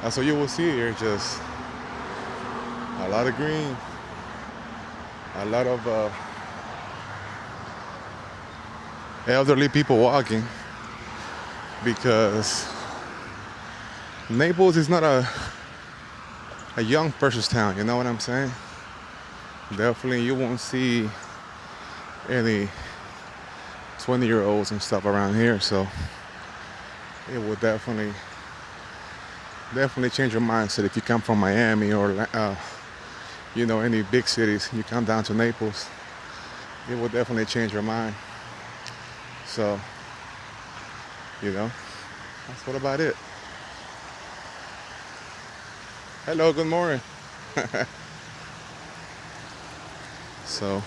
That's what you will see here, just a lot of green, a lot of elderly people walking because Naples is not a young person's town, you know what I'm saying? Definitely you won't see any 20-year-olds and stuff around here, so it will definitely change your mindset if you come from Miami or any big cities. You come down to Naples, it will definitely change your mind. So, that's what about it. Hello, good morning. So,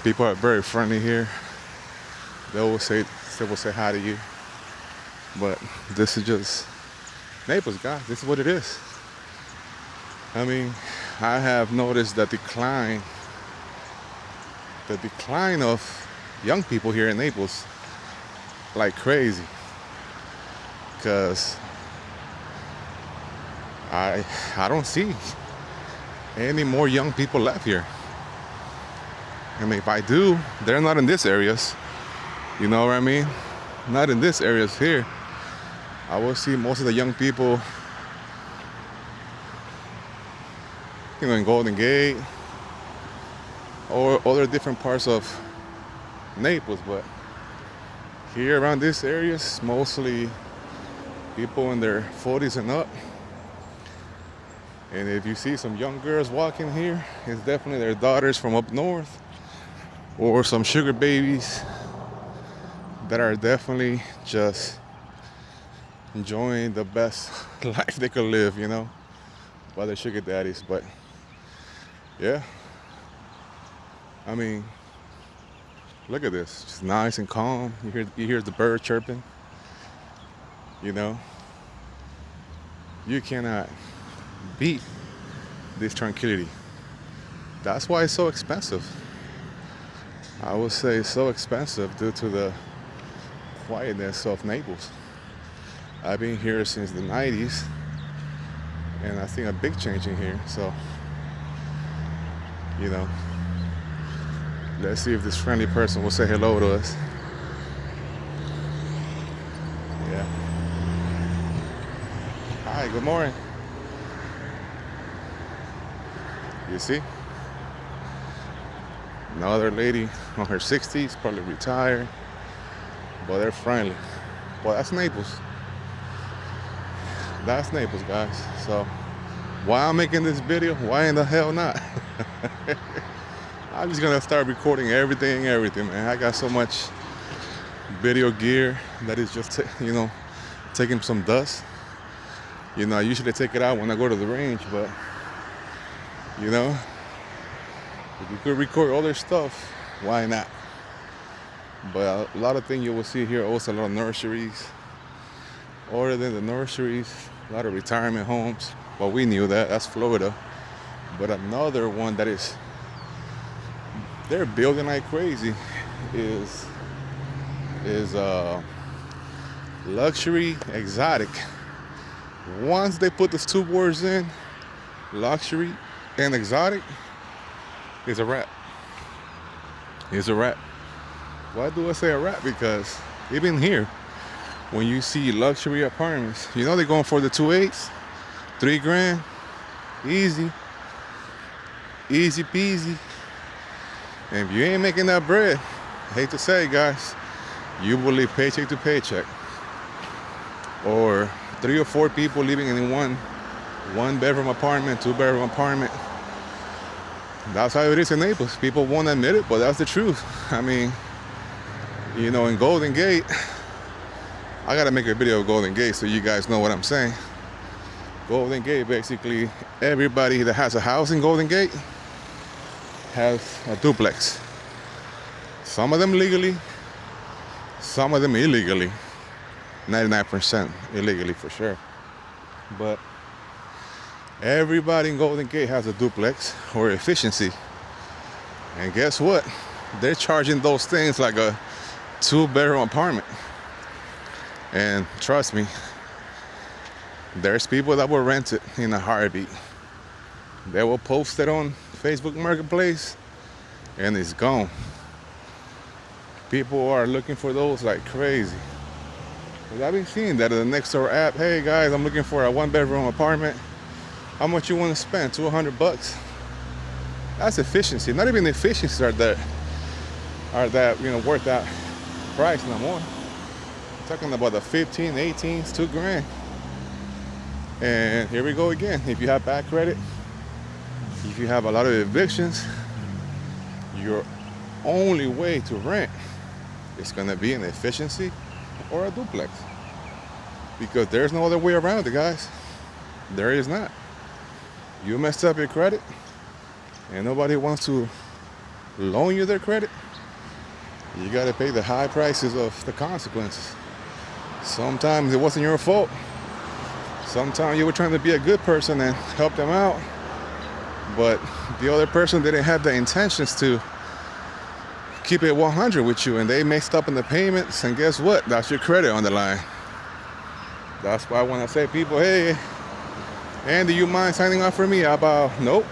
people are very friendly here. They will say hi to you. But this is just Naples, guys. This is what it is. I mean, I have noticed the decline of young people here in Naples like crazy. Because I don't see any more young people left here. I mean, if I do, they're not in these areas. You know what I mean? Not in these areas here. I will see most of the young people, in Golden Gate or other different parts of Naples. But here around these areas, mostly people in their 40s and up. And if you see some young girls walking here, it's definitely their daughters from up north or some sugar babies that are definitely just enjoying the best life they could live, by their sugar daddies. But yeah, I mean, look at this, just nice and calm. You hear the bird chirping. You cannot beat this tranquility. That's why it's so expensive. I would say it's so expensive due to the quietness of Naples. I've been here since the 90s, and I think a big change in here. So, let's see if this friendly person will say hello to us. Yeah. Hi, good morning. You see? Another lady on her 60s, probably retired, but they're friendly. Well, that's Naples. That's Naples, guys. So, why I'm making this video? Why in the hell not? I'm just gonna start recording everything, man. I got so much video gear that is just, taking some dust. I usually take it out when I go to the range, but if you could record other stuff, why not? But a lot of things you will see here, also a lot of nurseries. Other than the nurseries, a lot of retirement homes. Well, we knew that. That's Florida. But another one that they're building like crazy is luxury exotic. Once they put those two words in, luxury and exotic, it's a wrap. It's a wrap. Why do I say a wrap? Because even here, when you see luxury apartments, they're going for the 2.8s, $3,000, easy peasy. And if you ain't making that bread, I hate to say, guys, you will live paycheck to paycheck. Or 3 or 4 people living in one bedroom apartment, 2-bedroom apartment. That's how it is in Naples. People won't admit it, but that's the truth. I mean, in Golden Gate, I gotta make a video of Golden Gate so you guys know what I'm saying. Golden Gate, basically, everybody that has a house in Golden Gate has a duplex. Some of them legally, some of them illegally. 99% illegally for sure. But everybody in Golden Gate has a duplex or efficiency. And guess what? They're charging those things like a 2-bedroom apartment. And trust me, There's people that will rent it in a heartbeat. They will post it on Facebook Marketplace and it's gone. People are looking for those like crazy. But I've been seeing that in the next door app. Hey guys, I'm looking for a 1-bedroom apartment. How much you want to spend? $200. That's efficiency. Not even efficiencies are that worth that price no more. I'm talking about the 15, 18s, $2,000. And here we go again. If you have bad credit, if you have a lot of evictions, your only way to rent is gonna be an efficiency or a duplex. Because there's no other way around it, guys. There is not. You messed up your credit and nobody wants to loan you their credit, you gotta pay the high prices of the consequences. Sometimes it wasn't your fault. Sometimes you were trying to be a good person and help them out, but the other person didn't have the intentions to keep it 100 with you, and they messed up in the payments, and guess what? That's your credit on the line. That's why when I say people, hey, Andy, you mind signing up for me? Nope.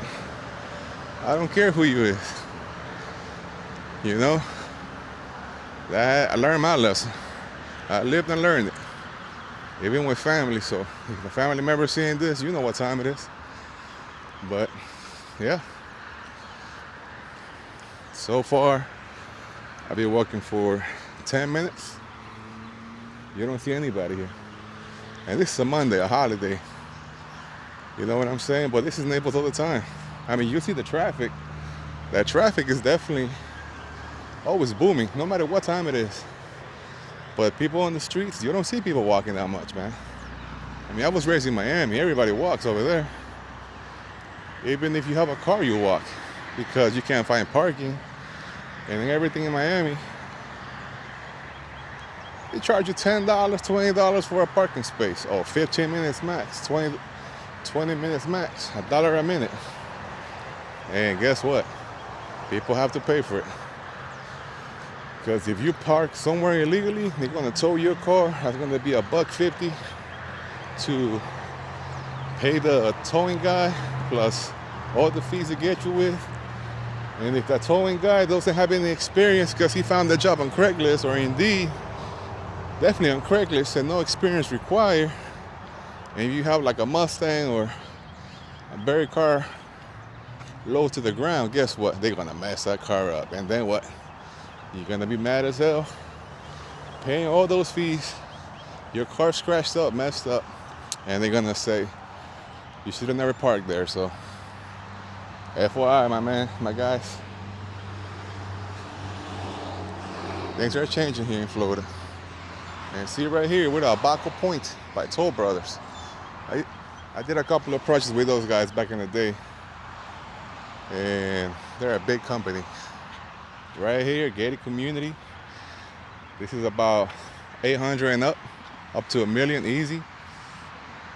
I don't care who you is. You know? That I learned my lesson. I lived and learned it. Even with family, so if a family member seeing this, you know what time it is. But yeah. So far, I've been walking for 10 minutes. You don't see anybody here. And this is a Monday, a holiday. You know what I'm saying? But this is Naples all the time. I mean, you see the traffic. That traffic is definitely always booming, no matter what time it is. But people on the streets, you don't see people walking that much, man. I mean, I was raised in Miami. Everybody walks over there. Even if you have a car, you walk because you can't find parking. And everything in Miami, they charge you $10, $20 for a parking space. Oh, 15 minutes max, 20 minutes max, $1 a minute. And guess what? People have to pay for it. Because if you park somewhere illegally, they're gonna tow your car. That's gonna be $1.50 to pay the towing guy plus all the fees to get you with. And if that towing guy doesn't have any experience because he found the job on Craigslist or Indeed, definitely on Craigslist and no experience required, and you have like a Mustang or a buried car low to the ground, guess what? They're gonna mess that car up. And then what? You're gonna be mad as hell, paying all those fees, your car scratched up, messed up, and they're gonna say, you should have never parked there. So, FYI, my man, my guys, things are changing here in Florida. And see right here, we're at Abaco Point by Toll Brothers. I did a couple of projects with those guys back in the day, and they're a big company. Right here, gated community. This is about 800 and up to $1 million easy.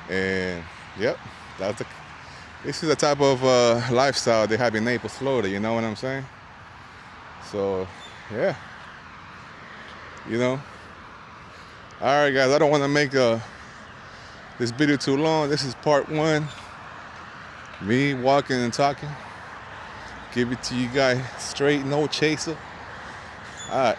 And yep, this is the type of lifestyle they have in Naples, Florida. You know what I'm saying? So yeah, you know. All right, guys. I don't want to make this video too long. This is part 1. Me walking and talking. Give it to you guys straight, no chaser. All right.